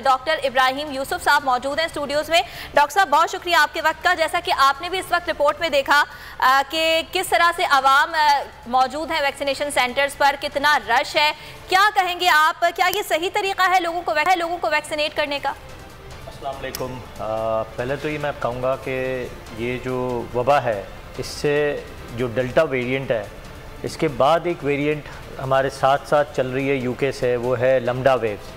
Doctor Ibrahim Yusuf साहब मौजूद हैं स्टूडियोज़ में। डॉक्टर साहब, बहुत शुक्रिया आपके वक्त का। जैसा कि आपने भी इस वक्त रिपोर्ट में देखा कि किस तरह से आवाम मौजूद हैं वैक्सीनेशन सेंटर्स पर, कितना रश है, क्या कहेंगे आप? क्या ये सही तरीका है लोगों को वैक्सीनेट करने का? अस्सलाम वालेकुम। पहले तो ये मैं कहूँगा कि ये जो वबा है, इससे जो डेल्टा वेरिएंट है, इसके बाद एक वेरिएंट हमारे साथ साथ चल रही है यूके से, वो है लैम्डा वेव्स।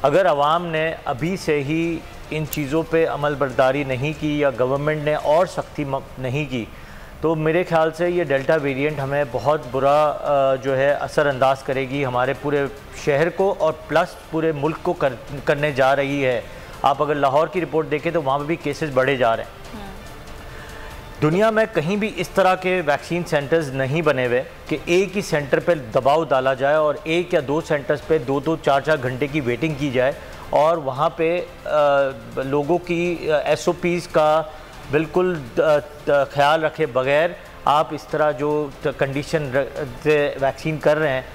अगर आवाम ने अभी से ही इन चीज़ों पे अमल बर्दारी नहीं की या गवर्नमेंट ने और सख्ती नहीं की, तो मेरे ख्याल से ये डेल्टा वेरिएंट हमें बहुत बुरा जो है असरअंदाज करेगी हमारे पूरे शहर को और प्लस पूरे मुल्क को करने जा रही है। आप अगर लाहौर की रिपोर्ट देखें तो वहाँ पर भी केसेस बढ़े जा रहे हैं। दुनिया में कहीं भी इस तरह के वैक्सीन सेंटर्स नहीं बने हुए कि एक ही सेंटर पर दबाव डाला जाए और एक या दो सेंटर्स पे 2-2, 4-4 घंटे की वेटिंग की जाए और वहाँ पे लोगों की SOPs का बिल्कुल ख्याल रखे बगैर आप इस तरह जो कंडीशन से वैक्सीन कर रहे हैं,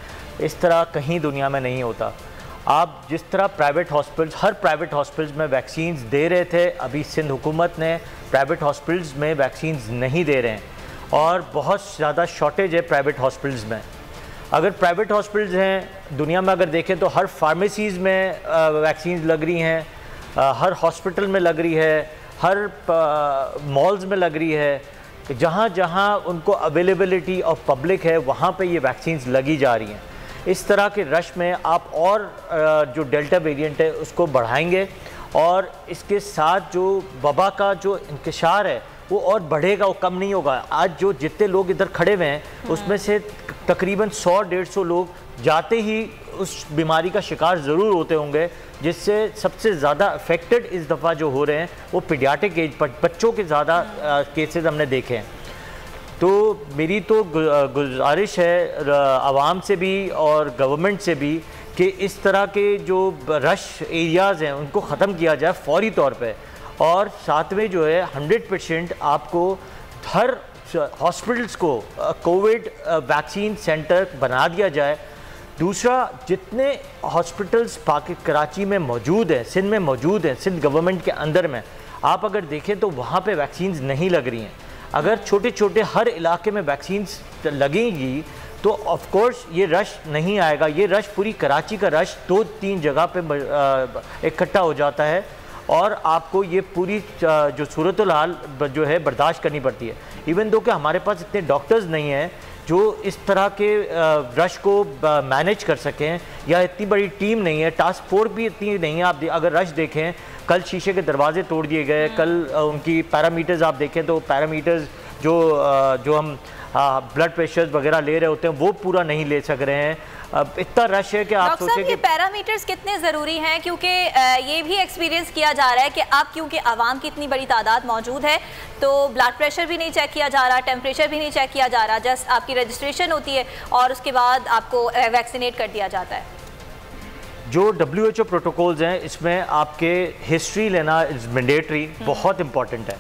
इस तरह कहीं दुनिया में नहीं होता। आप जिस तरह प्राइवेट हॉस्पिटल्स, हर प्राइवेट हॉस्पिटल्स में वैक्सीन्स दे रहे थे, अभी सिंध हुकूमत ने प्राइवेट हॉस्पिटल्स में वैक्सीन्स नहीं दे रहे हैं और बहुत ज़्यादा शॉर्टेज है प्राइवेट हॉस्पिटल्स में। अगर प्राइवेट हॉस्पिटल्स हैं दुनिया में, अगर देखें तो हर फार्मेसीज़ में वैक्सीन्स लग रही हैं, हर हॉस्पिटल में लग रही है, हर मॉल्स में लग रही है। जहाँ जहाँ उनको अवेलेबिलिटी ऑफ पब्लिक है वहाँ पे ये वैक्सीन्स लगी जा रही हैं। इस तरह के रश में आप और जो डेल्टा वेरिएंट है उसको बढ़ाएंगे और इसके साथ जो वबा का जो इंतशार है वो और बढ़ेगा, वो कम नहीं होगा। आज जो जितने लोग इधर खड़े हुए हैं उसमें से तकरीबन 100-150 लोग जाते ही उस बीमारी का शिकार ज़रूर होते होंगे, जिससे सबसे ज़्यादा अफेक्टेड इस दफ़ा जो हो रहे हैं वो पीडियाट्रिक एज बच्चों के ज़्यादा केसेस हमने देखे हैं। तो मेरी तो गुजारिश है आवाम से भी और गवर्नमेंट से भी कि इस तरह के जो रश एरियाज़ हैं उनको ख़त्म किया जाए फ़ौरी तौर पे, और साथ में जो है 100% आपको हर हॉस्पिटल्स को कोविड वैक्सीन सेंटर बना दिया जाए। दूसरा, जितने हॉस्पिटल्स कराची में मौजूद हैं, सिंध में मौजूद हैं, सिंध गवर्नमेंट के अंदर में आप अगर देखें तो वहाँ पे वैक्सीन्स नहीं लग रही हैं। अगर छोटे छोटे हर इलाके में वैक्सीन्स लगेंगी तो ऑफ कोर्स ये रश नहीं आएगा। ये रश, पूरी कराची का रश 2-3 जगह पे इकट्ठा हो जाता है और आपको ये पूरी जो सूरत हाल जो है बर्दाश्त करनी पड़ती है। इवन दो कि हमारे पास इतने डॉक्टर्स नहीं हैं जो इस तरह के रश को मैनेज कर सकें, या इतनी बड़ी टीम नहीं है, टास्क फोर्स भी इतनी नहीं है। आप अगर रश देखें, कल शीशे के दरवाजे तोड़ दिए गए, कल उनकी पैरामीटर्स आप देखें तो पैरामीटर्स जो हम ब्लड प्रेशर वगैरह ले रहे होते हैं वो पूरा नहीं ले सक रहे हैं। अब इतना रश है कि आप सोचें कि पैरामीटर्स कितने ज़रूरी हैं, क्योंकि ये भी एक्सपीरियंस किया जा रहा है कि अब क्योंकि आवाम की इतनी बड़ी तादाद मौजूद है तो ब्लड प्रेशर भी नहीं चेक किया जा रहा, टेम्परेचर भी नहीं चेक किया जा रहा, जस्ट आपकी रजिस्ट्रेशन होती है और उसके बाद आपको वैक्सीनेट कर दिया जाता है। जो WHO प्रोटोकॉल्स हैं इसमें आपके हिस्ट्री लेना इज़ मैंडेटरी, बहुत इंपॉर्टेंट है।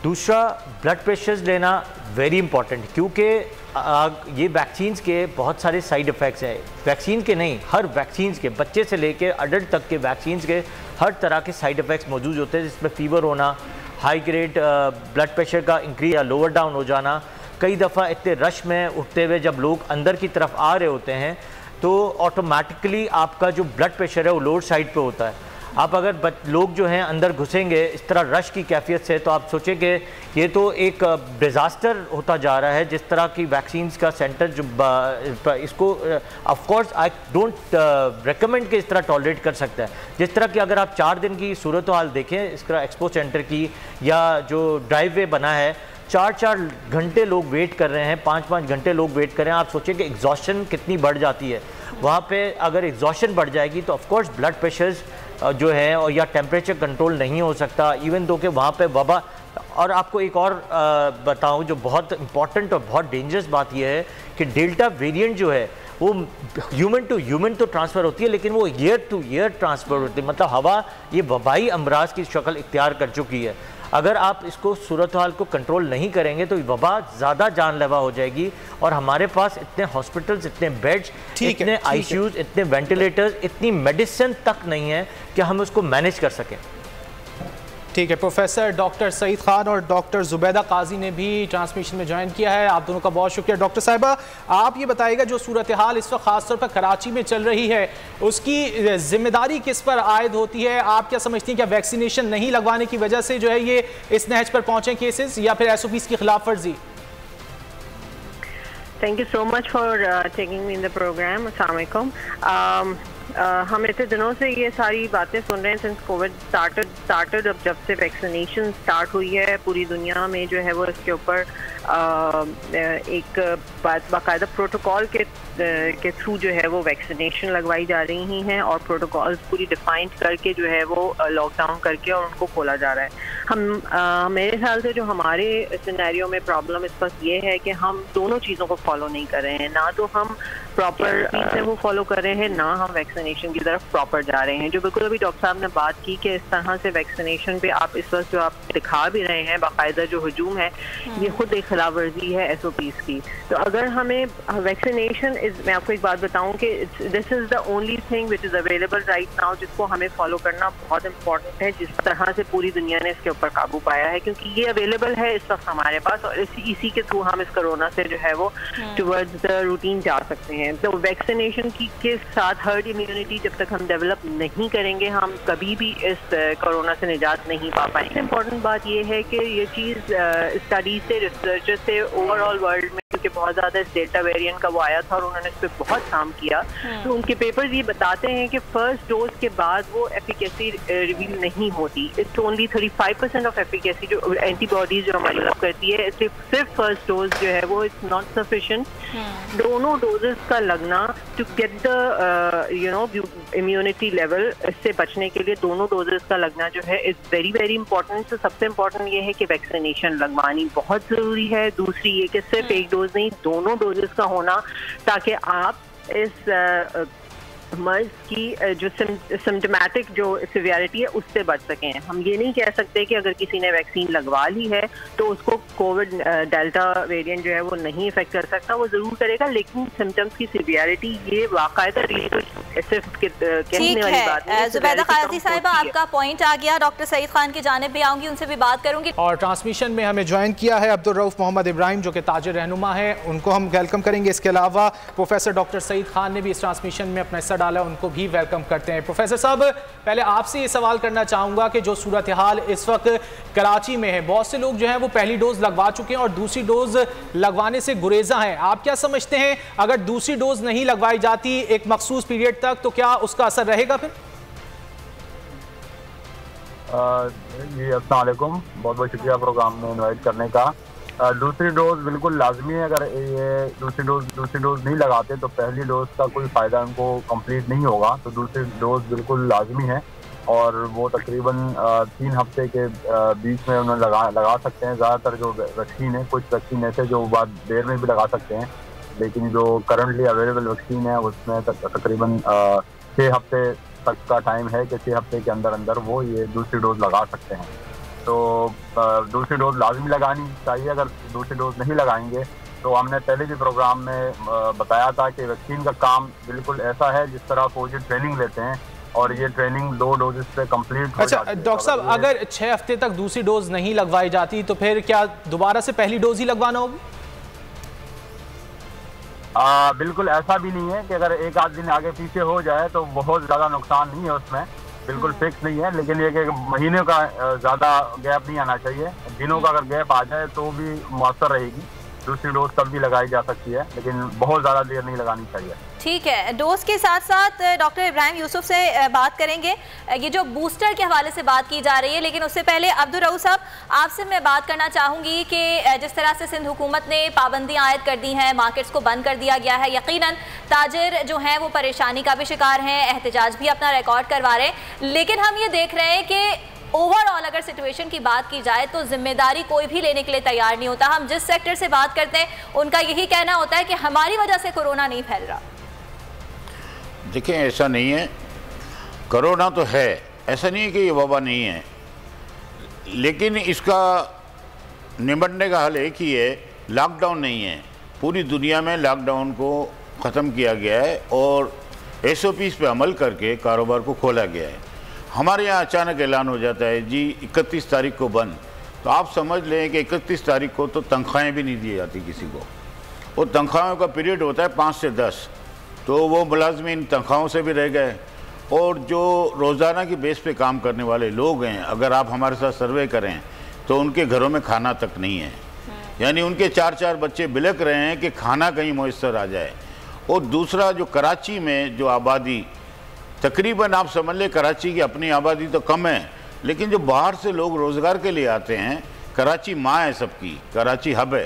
दूसरा, ब्लड प्रेशर्स लेना वेरी इंपॉर्टेंट, क्योंकि ये वैक्सीन्स के बहुत सारे साइड इफ़ेक्ट्स हैं। वैक्सीन के नहीं, हर वैक्सीन्स के, बच्चे से लेके अडल्ट तक के वैक्सीन्स के हर तरह के साइड इफ़ेक्ट्स मौजूद होते हैं, जिसमें फ़ीवर होना, हाई ग्रेड ब्लड प्रेशर का इंक्रीज या लोअर डाउन हो जाना। कई दफ़ा इतने रश में उठते हुए जब लोग अंदर की तरफ आ रहे होते हैं तो ऑटोमेटिकली आपका जो ब्लड प्रेशर है वो लोअर साइड पे होता है। आप अगर लोग जो हैं अंदर घुसेंगे इस तरह रश की कैफियत से, तो आप सोचें कि ये तो एक डिज़ास्टर होता जा रहा है। जिस तरह की वैक्सीन्स का सेंटर जो इसको of course I don't recommend कि इस तरह टॉलरेट कर सकता है। जिस तरह की अगर आप 4 दिन की सूरत हाल देखें इसका एक्सपो सेंटर की, या जो ड्राइव वे बना है, 4-4 घंटे लोग वेट कर रहे हैं, 5-5 घंटे लोग वेट कर रहे हैं। आप सोचें कि एग्जॉशन कितनी बढ़ जाती है वहाँ पे। अगर एग्जॉशन बढ़ जाएगी तो ऑफ कोर्स ब्लड प्रेशर्स जो है और या टेम्परेचर कंट्रोल नहीं हो सकता, इवन दो कि वहाँ पे वबा। और आपको एक और बताऊँ जो बहुत इंपॉर्टेंट और बहुत डेंजरस बात यह है कि डेल्टा वेरिएंट जो है वो ह्यूमन टू ह्यूमन तो ट्रांसफ़र होती है, लेकिन वो ईयर टू ईयर ट्रांसफ़र होती है। मतलब हवा ये वबाई अमराज की शक्ल इख्तियार कर चुकी है। अगर आप इसको सूरत हाल को कंट्रोल नहीं करेंगे तो वबा ज़्यादा जानलेवा हो जाएगी और हमारे पास इतने हॉस्पिटल्स, इतने बेड्स, इतने ICUs, इतने वेंटिलेटर्स, इतनी मेडिसिन तक नहीं है कि हम उसको मैनेज कर सकें। ठीक है, प्रोफेसर डॉक्टर सईद खान और डॉक्टर जुबैदा काजी ने भी ट्रांसमिशन में ज्वाइन किया है। आप दोनों का बहुत शुक्रिया। डॉक्टर साहिबा, आप ये बताइएगा जो सूरत हाल इस वक्त खासतौर पर कराची में चल रही है उसकी जिम्मेदारी किस पर आयद होती है? आप क्या समझती हैं, क्या वैक्सीनेशन नहीं लगवाने की वजह से जो है ये इस नहज पर पहुंचे केसेस, या फिर SOPs की खिलाफ वर्जी? Thank you so much for taking me in the program. Assalamu alaikum. हम इतने दिनों से ये सारी बातें सुन रहे हैं सिंस कोविड स्टार्टेड। अब जब से वैक्सीनेशन स्टार्ट हुई है पूरी दुनिया में जो है वो इसके ऊपर एक बाकायदा प्रोटोकॉल के थ्रू जो है वो वैक्सीनेशन लगवाई जा रही हैं और प्रोटोकॉल्स पूरी डिफाइंड करके जो है वो लॉकडाउन करके और उनको खोला जा रहा है। मेरे ख्याल से जो हमारे सिनेरियो में प्रॉब्लम इस वक्त ये है कि हम दोनों चीज़ों को फॉलो नहीं कर रहे हैं। ना तो हम प्रॉपर से वो फॉलो कर रहे हैं, ना हम वैक्सीनेशन की तरफ प्रॉपर जा रहे हैं। जो बिल्कुल अभी डॉक्टर साहब ने बात की कि इस तरह से वैक्सीनेशन पे आप इस वक्त जो आप दिखा भी रहे हैं बाकायदा जो हजूम है, ये खुद एक खिलाफ वर्जी है SOPs की। तो अगर हमें वैक्सीनेशन मैं आपको एक बात बताऊं कि this is the only thing which is available right now, जिसको हमें फॉलो करना बहुत इंपॉर्टेंट है, जिस तरह से पूरी दुनिया ने इसके ऊपर काबू पाया है, क्योंकि ये अवेलेबल है इस वक्त हमारे पास और इसी के थ्रू हम इस कोरोना से जो है वो टुवर्ड्स द रूटीन जा सकते हैं। तो वैक्सीनेशन के साथ हर्ड इम्यूनिटी जब तक हम डेवलप नहीं करेंगे हम कभी भी इस कोरोना से निजात नहीं पा पाएंगे। इम्पॉर्टेंट बात ये है कि ये चीज़ स्टडीज से, रिसर्चर से ओवरऑल वर्ल्ड में, क्योंकि बहुत ज़्यादा इस डेल्टा वेरिएंट का वो आया था और उन्होंने इस पर बहुत काम किया, तो उनके पेपर्स ये बताते हैं कि फर्स्ट डोज के बाद वो एफिकेसी रिवील नहीं होती। इट्स ओनली 35% ऑफ एफिकेसी जो एंटीबॉडीज जो हमारी डेवलप करती है, सिर्फ फर्स्ट डोज जो है वो इट्स नॉट सफिशिएंट। दोनों डोजेस का लगना to get the immunity level, इससे बचने के लिए दोनों डोजेस का लगना जो है इज वेरी वेरी इंपॉर्टेंट। तो सबसे इम्पोर्टेंट ये है कि वैक्सीनेशन लगवानी बहुत ज़रूरी है। दूसरी ये कि सिर्फ एक डोज नहीं, दोनों डोजेस का होना, ताकि आप इस मर्ज की जो सिम्टोमेटिक जो सिवियरिटी है उससे बच सकें। हम ये नहीं कह सकते कि अगर किसी ने वैक्सीन लगवा ली है तो उसको कोविड डेल्टा वेरिएंट जो है वो नहीं इफेक्ट कर सकता, वो जरूर करेगा, लेकिन सिम्टम्स की सिवियरिटी ये वाकायदा सिर्फ कहने वाली बात नहीं। जुबैदा काजी साहिबा, आपका पॉइंट आ गया। डॉक्टर सईद खान की जानिब भी आऊंगी, उनसे भी बात करूंगी। और ट्रांसमिशन में हमें ज्वाइन किया है अब्दुल रऊफ मोहम्मद इब्राहिम जो कि ताजिर रहनुमा है, उनको हम वेलकम करेंगे। इसके अलावा प्रोफेसर डॉक्टर सईद खान ने भी इस ट्रांसमिशन में अपना हिस्सा डाला, उनको भी वेलकम करते हैं। प्रोफेसर साहब, पहले आपसे ये सवाल करना चाहूंगा कि जो सूरत हाल इस वक्त कराची में है, बहुत से लोग जो हैं वो पहली डोज लगवा चुके हैं और दूसरी डोज लगवाने से गुरेजा हैं। आप क्या समझते हैं, अगर दूसरी डोज नहीं लगवाई जाती एक मखसूस पीरियड तक तो क्या उसका असर रहेगा फिर? जी अस्सलाम वालेकुम, बहुत बहुत शुक्रिया प्रोग्राम में इनवाइट करने का। दूसरी डोज बिल्कुल लाजमी है। अगर ये दूसरी डोज नहीं लगाते तो पहली डोज का कोई फ़ायदा उनको कंप्लीट नहीं होगा, तो दूसरी डोज बिल्कुल लाजमी है और वो तकरीबन 3 हफ्ते के बीच में उन्हें लगा सकते हैं। ज़्यादातर जो वैक्सीन है, कुछ वैक्सीन ऐसे जो बाद देर में भी लगा सकते हैं, लेकिन जो करंटली अवेलेबल वैक्सीन है उसमें तकरीबन 6 हफ्ते तक का टाइम है कि 6 हफ्ते के अंदर वो ये दूसरी डोज लगा सकते हैं। तो दूसरी डोज लाजमी लगानी चाहिए। अगर दूसरी डोज नहीं लगाएंगे तो हमने पहले भी प्रोग्राम में बताया था कि वैक्सीन का काम बिल्कुल ऐसा है जिस तरह फौजी ट्रेनिंग लेते हैं और ये ट्रेनिंग 2 डोजेस पे कंप्लीट हो जाती है। डॉक्टर साहब, अगर 6 हफ्ते तक दूसरी डोज नहीं लगवाई जाती तो फिर क्या दोबारा से पहली डोज ही लगवाना होगी? बिल्कुल ऐसा भी नहीं है कि अगर एक आध दिन आगे पीछे हो जाए तो बहुत ज़्यादा नुकसान नहीं है उसमें, बिल्कुल फिक्स नहीं है। लेकिन ये कि महीने का ज़्यादा गैप नहीं आना चाहिए, दिनों का अगर गैप आ जाए तो भी मुअस्सर रहेगी। दूसरी डोज तब भी लगाई जा सकती है, लेकिन बहुत ज़्यादा देर नहीं लगानी चाहिए। ठीक है, डोज के साथ साथ डॉक्टर इब्राहिम यूसुफ से बात करेंगे। ये जो बूस्टर के हवाले से बात की जा रही है, लेकिन उससे पहले अब्दुल रऊफ साहब, आपसे मैं बात करना चाहूँगी कि जिस तरह से सिंध हुकूमत ने पाबंदियाँ आयद कर दी हैं, मार्केट्स को बंद कर दिया गया है, यकीनन ताजिर जो हैं वो परेशानी का भी शिकार हैं, एहतजाज भी अपना रिकॉर्ड करवा रहे हैं, लेकिन हम ये देख रहे हैं कि ओवरऑल अगर सिचुएशन की बात की जाए तो जिम्मेदारी कोई भी लेने के लिए तैयार नहीं होता। हम जिस सेक्टर से बात करते हैं उनका यही कहना होता है कि हमारी वजह से कोरोना नहीं फैल रहा। देखें, ऐसा नहीं है, कोरोना तो है, ऐसा नहीं है कि ये वबा नहीं है। लेकिन इसका निपटने का हल एक ही है, लॉकडाउन नहीं है। पूरी दुनिया में लॉकडाउन को ख़त्म किया गया है और SOPs पे अमल करके कारोबार को खोला गया है। हमारे यहाँ अचानक ऐलान हो जाता है जी 31 तारीख को बंद, तो आप समझ लें कि 31 तारीख को तो तनख्वाहें भी नहीं दी जाती किसी को, और तनख्वाहों का पीरियड होता है 5 से 10, तो वो मुलाजमीन तनख्वाहों से भी रह गए। और जो रोज़ाना की बेस पे काम करने वाले लोग हैं, अगर आप हमारे साथ सर्वे करें तो उनके घरों में खाना तक नहीं है, यानी उनके 4-4 बच्चे बिलक रहे हैं कि खाना कहीं मुयस्सर आ जाए। और दूसरा, जो कराची में जो आबादी, तकरीबन आप समझ लें कराची की अपनी आबादी तो कम है, लेकिन जो बाहर से लोग रोज़गार के लिए आते हैं, कराची माँ है सबकी, कराची हब है,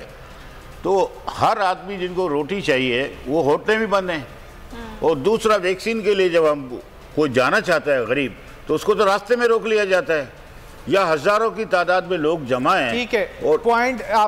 तो हर आदमी जिनको रोटी चाहिए वो होटलें भी बंद हैं। और दूसरा, वैक्सीन के लिए जब हम कोई जाना चाहता है गरीब, तो उसको तो रास्ते में रोक लिया जाता है, या हज़ारों की तादाद में लोग जमा हैं। ठीक है, और पॉइंट आप